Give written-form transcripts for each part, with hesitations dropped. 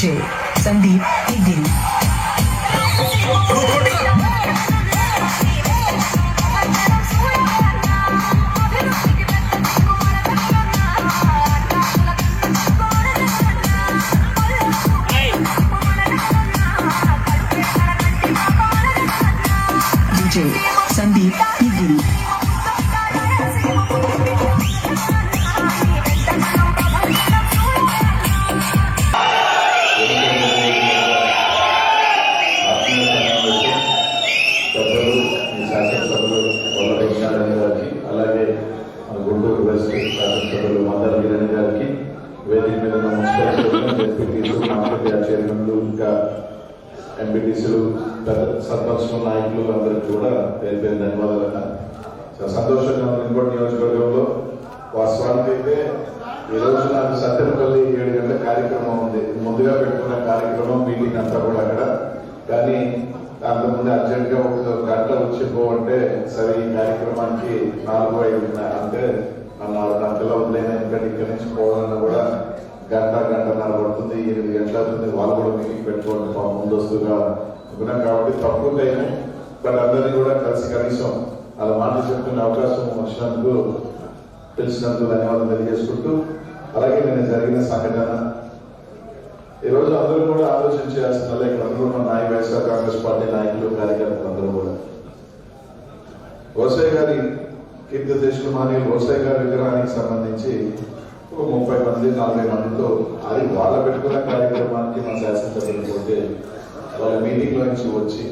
DJ Sandeep Higil. DJ Sandeep Higil. అలాగే మన Guntur west శాసనసభ్యులు మందర కిరణ్ గారికి, వేదిక మీద ఎంపీటీసీలు, మార్కెట్ చైర్మన్లు, ఇంకా ఎంపీటీసీలు, సర్పంచులు, నాయకులు అందరికీ కూడా పేరు పేరు ధన్యవాదాలు. చాలా సంతోషంగా ఉంది. ఇంకోటి నియోజకవర్గంలో వాస్తవానికి అయితే ఈరోజు నాకు సత్యనపల్లి 7 గంటల కార్యక్రమం ఉంది. ముందుగా పెట్టుకున్న కార్యక్రమం మీటింగ్ అంతా కూడా అక్కడ, కానీ అంతకుముందు అర్జెంట్ గా 1 గంట వచ్చిపోవంటే సరే ఈ కార్యక్రమానికి 4-5 అంటే 4 గంటల వదిలేనా, ఎందుకంటే ఇక్కడి నుంచి పోవాలన్నా కూడా గంటన్నర పడుతుంది, 8 గంటల అవుతుంది. వాళ్ళు కూడా మీటింగ్ పెట్టుకోండి ముందస్తుగా అనుకున్నాం కాబట్టి తక్కువ టైం, బట్ అందరినీ కూడా కలిసి కనీసం అలా మాటలు చెప్తున్న అవకాశం వచ్చినందుకు, తెలిసినందుకు ధన్యవాదాలు తెలియజేసుకుంటూ, అలాగే నేను జరిగిన సంఘటన ఈరోజు అందరూ కూడా ఆలోచించాల్సిన, ఇక్కడ అందరూ మన వైఎస్ఆర్ కాంగ్రెస్ పార్టీ నాయకులు, కార్యకర్తలు అందరూ కూడా రోసయ్య గారి కీర్తిశేషులు మానేయులు రోసయ్య గారి విగ్రహానికి సంబంధించి 30 మంది 40 మందితో అది వాళ్ళ పెట్టుకున్న కార్యక్రమానికి మన శాసనసభ్యులు పోతే వాళ్ళ మీటింగ్ లో నుంచి వచ్చి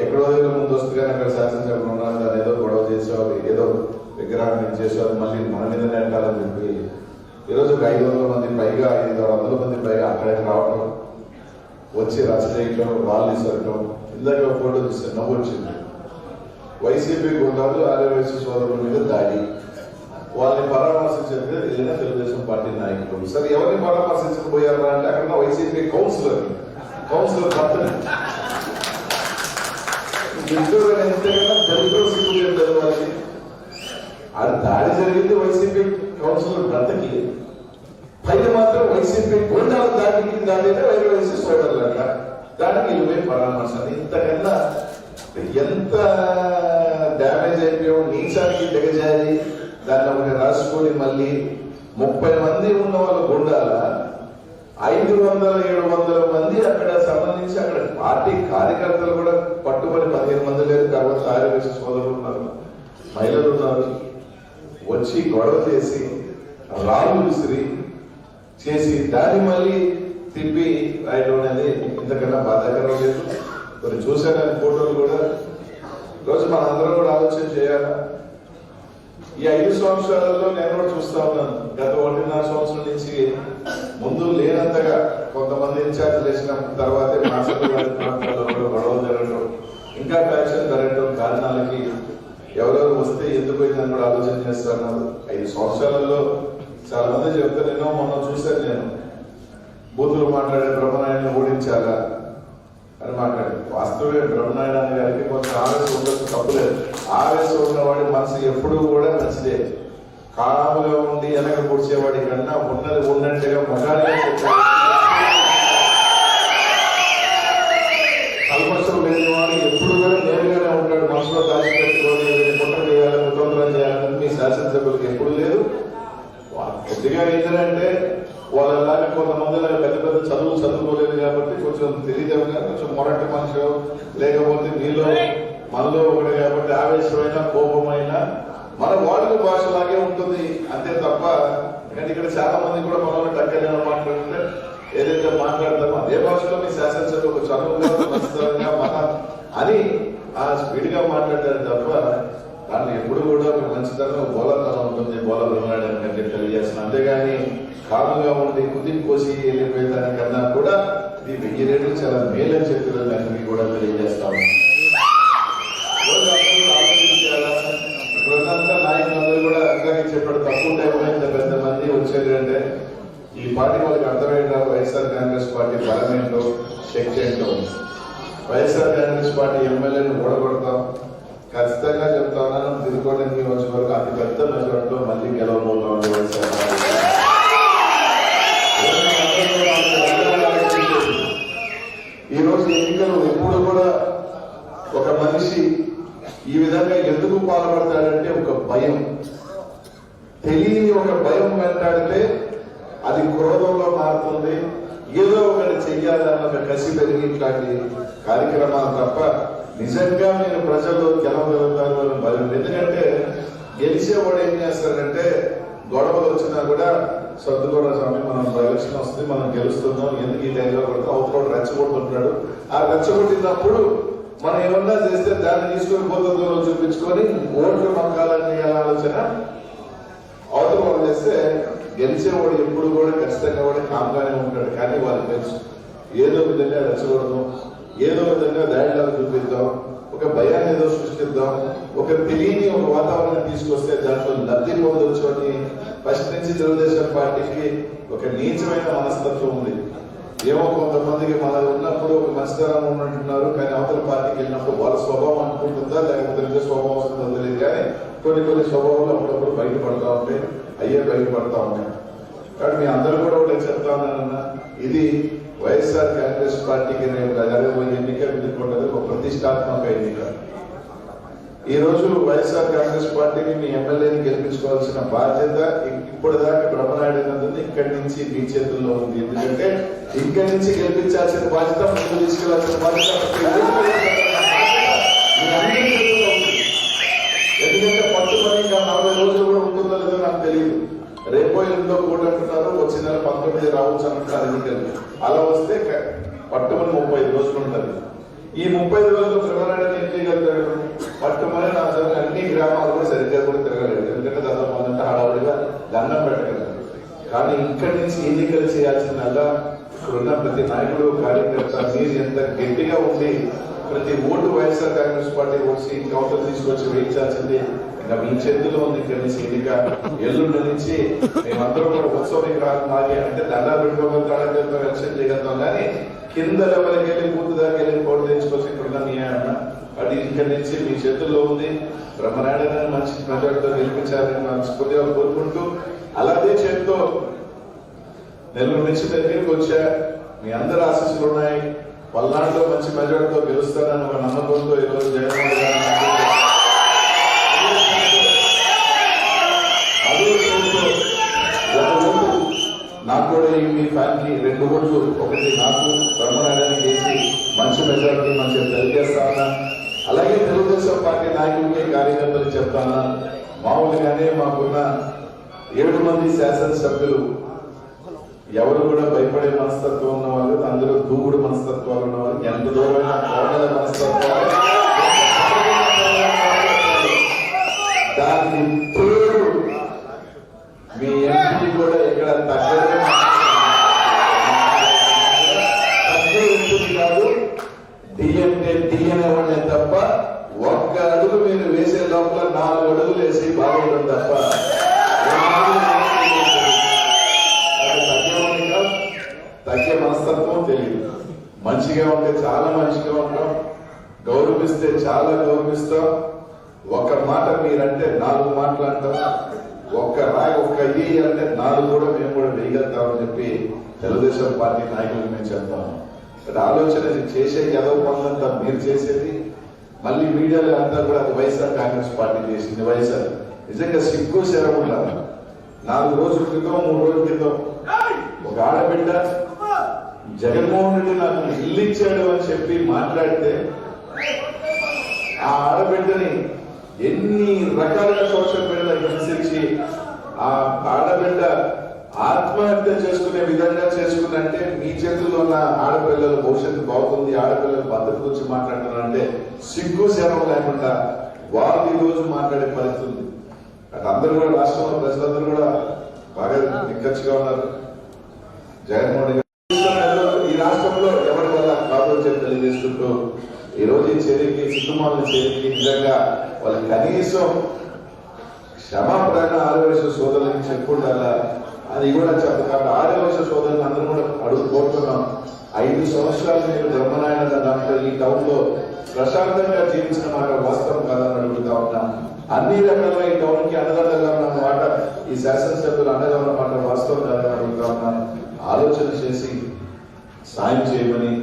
ఎక్కడో ఏదో ముందు వస్తుగానే అక్కడ శాసనసభ్యులు ఉన్నారు, దాన్ని ఏదో గొడవ చేసేవాళ్ళు, ఏదో విగ్రహాన్ని చేసేవాళ్ళు, మళ్ళీ మన మీద నెట్టాలని చెప్పి ఈరోజు 500 మంది పైగా 500 మంది పైగా అక్కడికి రావటం, వచ్చి రచ్చ చేయటం, వాళ్ళు ఇసరటం. ఇందాక ఫోటో చూస్తే నవ్వు వచ్చింది. వైసీపీ గుండాలు ఆర్యవైశ్య సోదరుల మీద దాడి, వాళ్ళని పరామర్శించేది వెళ్ళిన తెలుగుదేశం పార్టీ నాయకులు. సరే ఎవరిని పరామర్శించకపోయారా అంటే అక్కడ వైసీపీ కౌన్సిలర్ భర్తని వాళ్ళకి అది దాడి జరిగింది వైసీపీ కౌన్సిలర్ భర్తకి, పైన మాత్రం వైసీపీ గుండాల దాడికి దాడైతే వైసీ సోదరులంట, దానికి ఇవే పరామర్శ. ఇంతకన్నా ఎంత డ్యామేజ్ అయిపోయాం, నీచానికి దిగజారి దాన్ని ఒకటి రాసుకొని మళ్ళీ 30 మంది ఉన్న వాళ్ళ గుండాల 500-700 మంది అక్కడ సంబంధించి అక్కడ పార్టీ కార్యకర్తలు కూడా పట్టుబడి 15 మంది లేదు, కాబట్టి ఆర్యవేశ సోదరులు ఉన్నారు, మహిళలు ఉన్నారు, వచ్చి గొడవ చేసి రాళ్ళు విసిరి చేసి దాన్ని మళ్ళీ తిప్పి రాయడం అనేది ఇంతకన్నా బాధాకరం లేదు. కొన్ని చూశాను ఫోటోలు కూడా. రోజు మనందరం కూడా ఆలోచన చేయాలా. ఈ 5 సంవత్సరాలలో నేను కూడా చూస్తా ఉన్నాను, గత 1.5 సంవత్సరం నుంచి ముందు లేనంతగా కొంతమంది ఇన్ఛార్జ్ వేసిన తర్వాతే ప్రాంతాల్లో గొడవ జరగడం, ఇంకా ఫ్యాక్షన్ జరగడం, కారణాలకి ఎవరెవరు వస్తే ఎందుకు పోయిందని కూడా ఆలోచన చేస్తున్నారు. 5 సంవత్సరాలలో చాలా మంది చెప్తారు, ఎన్నో మొన్న చూశాను నేను, బూతులు మాట్లాడే బ్రహ్మనాయుడిని ఓడించాలా అని మాట్లాడి. వాస్తవే బ్రహ్మనాయుడు గారికి కొంచెం ఆవేశం ఉండొచ్చు, తప్పులేదు. ఆవేశం ఉన్నవాడి మనసు ఎప్పుడూ కూడా మంచిదే. కాముగా ఉండి వెనక పొడిచేవాడి కన్నా ఉన్నది ఉన్నట్టుగా ముఖాలుగా చెప్పాడు. కల్పసం లేని వాడు ఎప్పుడు కూడా నేరుగానే ఉంటాడు. మనసులో దాచిపెట్టుకొని కుట్ర చేయాలి, కుతంత్రం చేయాలని మీ శాసనసభ్యులకు ఎప్పుడు లేదు. కొద్దిగా ఏంటంటే వాళ్ళలాగా కొంతమంది పెద్ద పెద్ద చదువులు చదువుకోలేదు కాబట్టి కొంచెం తెలియదేవుగా కొంచెం మొరటి మనిషి, లేకపోతే మీలో మనలో ఒకటి కాబట్టి ఆవేశమైన కోపమైన మన వాడుక భాషలాగే ఉంటుంది అంతే తప్ప, ఎందుకంటే ఇక్కడ చాలా మంది కూడా మనల్ని టక్కన మాట్లాడుతుంటే ఏదైతే మాట్లాడతామో అదే భాషలో మీ శాసనసభ ఒక చదువుగా మంచితనంగా మన అని ఆ స్పీడ్ గా మాట్లాడారు తప్ప దాన్ని ఎప్పుడు కూడా ఒక మంచితనం బోలతనం ఉంటుంది. బోలర్ ఉన్నాడని తెలియజేస్తున్నాను. అంతేగాని కాముగా ఉండి కుదిరి కోసి వెళ్ళిపోయేదానికన్నా కూడా ఇది 1000 రెట్లు చాలా మేలని చెప్పిన దానికి కూడా తెలియజేస్తాము. ఇప్పుడున్నంతా నాయకులందరూ కూడా అలాగే చెప్పాడు, తక్కువ టైంలో ఇంత పెద్ద మంది వచ్చేది అంటే ఈ పార్టీ వాళ్ళకి అర్థమైందా వైఎస్ఆర్ కాంగ్రెస్ పార్టీ బలమేంటో శక్తి ఏంటో. వైఎస్ఆర్ కాంగ్రెస్ పార్టీ ఎమ్మెల్యేను ఓడగొడతాం, ఖచ్చితంగా చెప్తాను. తిరుకోట నియోజకవర్గం అతి పెద్ద మెజార్టీలో మళ్ళీ గెలవబోతాం వైఎస్ఆర్ పార్టీ. ఈ రోజు ఎన్నికలు ఎప్పుడు కూడా ఒక మనిషి ఈ విధంగా ఎందుకు పాల్పడతాడంటే ఒక భయం, తెలియని ఒక భయం వెంటాడితే అది క్రోధంలో మారుతుంది. ఏదో ఒకటి చెయ్యాలన్న ఒక కసి పెరిగి ఇట్లాంటి కార్యక్రమాలు తప్ప నిజంగా మీరు ప్రజలు గెలవగలుగుతారు అని భయం. ఎందుకంటే గెలిచేవాడు ఏం చేస్తారంటే గొడవలు వచ్చినా కూడా సర్దుకోవడం సమయం మనం ఎలక్షన్ వస్తుంది, మనం గెలుస్తున్నాం, ఎందుకు ఈ టైంలో కొడతాం, అవతల రెచ్చగొడుతుంటాడు. ఆ రెచ్చగొట్టినప్పుడు మనం ఏమన్నా చేస్తే దాన్ని తీసుకొని పోతుందో చూపించుకొని ఓట్లు నొక్కాలని ఆలోచన అవతల వాళ్ళు చేస్తే గెలిచేవాడు ఎప్పుడు కూడా ఖచ్చితంగా కూడా కామ్గానే ఉంటాడు. కానీ వాళ్ళకి తెలుసు ఏదో విధంగా రెచ్చగొడదాం, ఏదో విధంగా దాడిలాగా చూపిద్దాం, ఒక భయాన్ని ఏదో సృష్టిద్దాం, ఒక తెలియని ఒక వాతావరణం తీసుకొస్తే దాంట్లో లబ్ధి పొందొచ్చు. ఫస్ట్ నుంచి తెలుగుదేశం పార్టీకి ఒక నీచమైన మనస్తత్వం ఉంది. ఏమో కొంతమందికి మన ఉన్నప్పుడు ఒక మంచితనం ఉన్నట్టున్నారు, కానీ అవతల పార్టీకి వెళ్ళినప్పుడు వాళ్ళ స్వభావం అనుకుంటుందా లేకపోతే నిజ స్వభావం వస్తుందో తెలియదు. కానీ కొన్ని స్వభావాలు అప్పుడప్పుడు బయటపడతా ఉంటాయి, బయటపడతా ఉంటాయి. కాబట్టి మీ అందరూ కూడా ఒకటి చెప్తానన్నా, ఇది వైఎస్ఆర్ కాంగ్రెస్ పార్టీకి రేపు జరగబోయే ఎన్నిక ఎదుర్కొంటది ఒక ప్రతిష్టాత్మక ఎన్నిక. ఈ రోజు వైఎస్ఆర్ కాంగ్రెస్ పార్టీని మీ ఎమ్మెల్యేని గెలిపించుకోవాల్సిన బాధ్యత ఇప్పటిదాకా బ్రహ్మనాయుడు ఇక్కడి నుంచి మీ చేతుల్లో ఉంది. ఎందుకంటే ఇక్కడి నుంచి గెలిపించాల్సిన బాధ్యత, ముందు తీసుకెళ్లాల్సిన బాధ్యత ఎందుకంటే పట్టుబడి ఇంకా 40 రోజులు కూడా ఉంటుందో లేదో నాకు తెలియదు. రేపో ఎనిమిదో కోటి అంటున్నారు, వచ్చే నెల 19 రావచ్చు అంటున్నారు ఎన్నికలు. అలా వస్తే పట్టుమని 35 రోజులు ఉంటుంది. ఈ 30 రోజులు బ్రహ్మనాయుడు ఏం చేయగలుగుతాడు? పట్టుమని నా అన్ని గ్రామాలు కూడా సరిగ్గా కూడా తిరగలేదు. ఎందుకంటే దాదాపు అంతా హడావుడిగా దండం పెట్టగలరు. కానీ ఇక్కడి నుంచి ఎన్నికలు చేయాల్సిందల్లా ఇక్కడున్న ప్రతి నాయకుడు కార్యకర్త మీరు ఎంత గట్టిగా ఉండి ప్రతి ఓటు వైఎస్ఆర్ కాంగ్రెస్ పార్టీ వచ్చి ఇంకవతలు తీసుకొచ్చి వేయించాల్సింది ఇంకా మీ చేతుల్లో ఉంది. ఇక్కడి నుంచి ఎన్నిక ఎల్లుండి నుంచి మేమందరం కూడా ఉత్సవ విగ్రహాలు మారి అంటే దండాలు పెట్టుకోగలుగుతాం, ఎలక్షన్ చేయగలుగుతాం. కానీ కింద లెవెల్కి వెళ్ళి పూర్తి దాకా వెళ్ళి కోటి తెచ్చుకొచ్చి ఇక్కడున్న మీ అది ఇక్కడి నుంచి మీ చేతుల్లో ఉంది. బ్రహ్మనాయుడు మంచి ప్రజలతో గెలిపించాలని మనస్ఫూర్తిగా కోరుకుంటూ అలాగే చేతితో నెల్లూరు నుంచి దగ్గరికి వచ్చా. మీ అందరి ఆశీస్సులు ఉన్నాయి. పల్నాడులో మంచి మెజార్టీతో గెలుస్తానని ఒక నమ్మకంతో ఈరోజు జగన్మోహన్ గారు నాకు కూడా మీ ఫ్యాన్కి 2 ఓట్లు, ఒకటి నాకు బ్రహ్మనాయుడిని చేసి మంచి మెజార్టీ మంచిగా తెలియజేస్తానా. అలాగే తెలుగుదేశం పార్టీ నాయకులకి కార్యకర్తలు చెప్తానా, మామూలుగానే మాకున్న 7 మంది శాసనసభ్యులు ఎవరు కూడా భయపడే మనస్తత్వం ఉన్నవాళ్ళు, అందరూ దూకుడు మనస్తత్వాలు ఉన్నవాళ్ళు, ఎంత దూరమైన కోడల మనస్తత్వాలు, దానికి తోడు మీ ఎంపీ కూడా ఇక్కడ తగ్గదే కాదు. డిఎన్ఏ తప్ప ఒక్క అడుగు మీరు వేసే లోపల 4 అడుగులు వేసి బాగుంటుంది తప్ప తగ్గే మనస్తత్వం తెలియదు. మంచిగా ఉంటే చాలా మంచిగా ఉంటాం, గౌరవిస్తే చాలా గౌరవిస్తాం. ఒక మాట మీరంటే 4 మాటలు అంటాం, ఒక్క ఈ అంటే 4 కూడా మేము కూడా వేయగలుగుతామని చెప్పి తెలుగుదేశం పార్టీ నాయకులకు మేము చెప్తాము. ఆలోచన చేసే ఎదవ పనులంతా మీరు చేసేది, మళ్ళీ మీడియాలో అంతా కూడా అది వైఎస్ఆర్ కాంగ్రెస్ పార్టీ చేసింది. వైఎస్ఆర్ నిజంగా సిగ్గు శరముండ 4 రోజుల క్రితం 3 రోజుల క్రితం ఒక ఆడబిడ్డ జగన్మోహన్ రెడ్డి నాకు ఇల్లు ఇచ్చాడు అని చెప్పి మాట్లాడితే ఆ ఆడబిడ్డని ఎన్ని రకాలుగా సోషల్ మీడియాలో హింసించి ఆ ఆడబిడ్డ ఆత్మహత్య చేసుకునే విధంగా చేసుకున్నంటే మీ చేతుల్లో ఉన్న ఆడపిల్లల భవిష్యత్తు బాగుంది, ఆడపిల్లల భద్రత గురించి మాట్లాడుతున్నారంటే సిగ్గు శరం లేకుండా వాళ్ళు ఈ రోజు మాట్లాడే పరిస్థితి ఉంది. అటు అందరూ కూడా రాష్ట్రంలో ప్రజలందరూ కూడా బాగా నిక్కచ్చిగా ఉన్నారు. జగన్మోహన్ రెడ్డి ఈ రాష్ట్రంలో ఎవరి వల్ల కాదో చెప్పి తెలియజేసుకుంటూ ఈ రోజు ఈ చర్యకి సిద్ధమాల చర్యకి నిజంగా వాళ్ళు కనీసం క్షమాపణ ఆరోగ్య సోదరులకి చెప్పుకుంటారా అది కూడా చెప్పకుండా ఆరోగ్య సోదరులు అందరూ కూడా అడుగు కోరుతున్నాం. 5 సంవత్సరాలు మీరు బ్రహ్మనారాయణ దాంట్లో ఈ టౌన్ లో ప్రశాంతంగా జీవించిన మాట వాస్తవం కాదని అడుగుతా ఉన్నాం. అన్ని రకాలుగా ఈ టౌన్ కి అండదండగా ఉన్న మాట ఈ శాసనసభ్యులు అండగా ఉన్న మాట వాస్తవం కాదని అడుగుతా ఉన్నాం. ఆలోచన చేసి సాయం చేయమని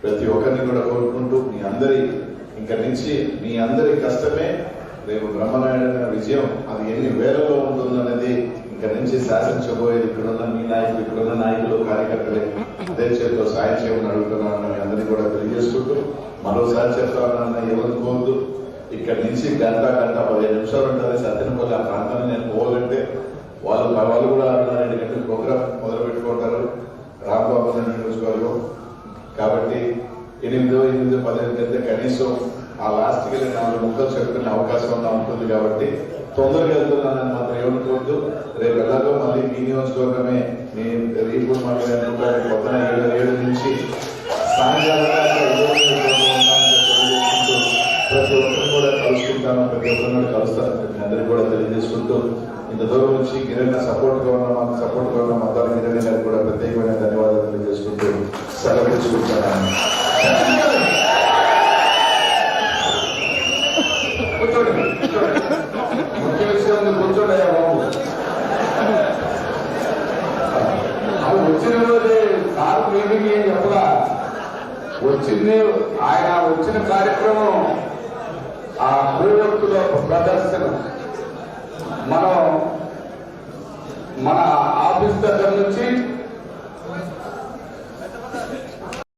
ప్రతి ఒక్కరిని కూడా కోరుకుంటూ మీ అందరి ఇంకా నుంచి మీ అందరి కష్టమే రేపు బ్రహ్మనారాయణ విజయం అది ఎన్ని వేలలో ఉంటుందనేది ఇంకా నుంచి శాసించబోయేది. ఇక్కడున్న మీ నాయకులు, ఇక్కడున్న నాయకులు, కార్యకర్తలే అదే చేతిలో సాయం చేయమని అడుగుతున్నాను. మీ అందరినీ కూడా తెలియజేసుకుంటూ మరోసారి చెప్తా ఉన్నాను, ఏమనుకోవద్దు. ఇక్కడ నుంచి గంట 15 నిమిషాలు ఉంటుంది సత్యనపల్లి ఆ ప్రాంతాన్ని నేను పోవాలంటే వాళ్ళు కూడా 2 గంటల ప్రోగ్రామ్ మొదలు పెట్టుకుంటారు రాంబాబు నియోజకవర్గం కాబట్టి 8-15 గంటల కనీసం ఆ లాస్ట్ కి 4 ముక్కలు చెప్పుకునే అవకాశం ఉంటుంది కాబట్టి తొందరగా వెళ్తున్నానని మాత్రం ఏమనుకోవద్దు. రేపు ఎలాగో మళ్ళీ మీ నియోజకవర్గమే నేను ఇప్పుడు మాట్లాడుకుంటాను. పొద్దున 7 నుంచి సాయంకాలం ప్రతి ఒక్కరు కూడా కలుసుకుంటాను, ప్రతి ఒక్కరిని కలుస్తాను. మీ అందరికీ కూడా తెలియజేసుకుంటూ ఇంత దూరం నుంచి కిరణ్ సపోర్ట్ గా ఉన్న మాకు సపోర్ట్ గా ఉన్న మొత్తం కిరణ్ గారికి కూడా ప్రత్యేకమైన ధన్యవాదాలు తెలియజేసుకుంటూ సెలవు తీసుకుంటాను. ముఖ్య విషయం కూర్చోడయ్యా బాబు. అది వచ్చిన రోజే కారు మీటింగ్ ఏం చెప్పగా వచ్చింది ఆయన వచ్చిన కార్యక్రమం ఆ పూర్వత్తుల ప్రదర్శన. మనం మన ఆఫీస్ దగ్గర నుంచి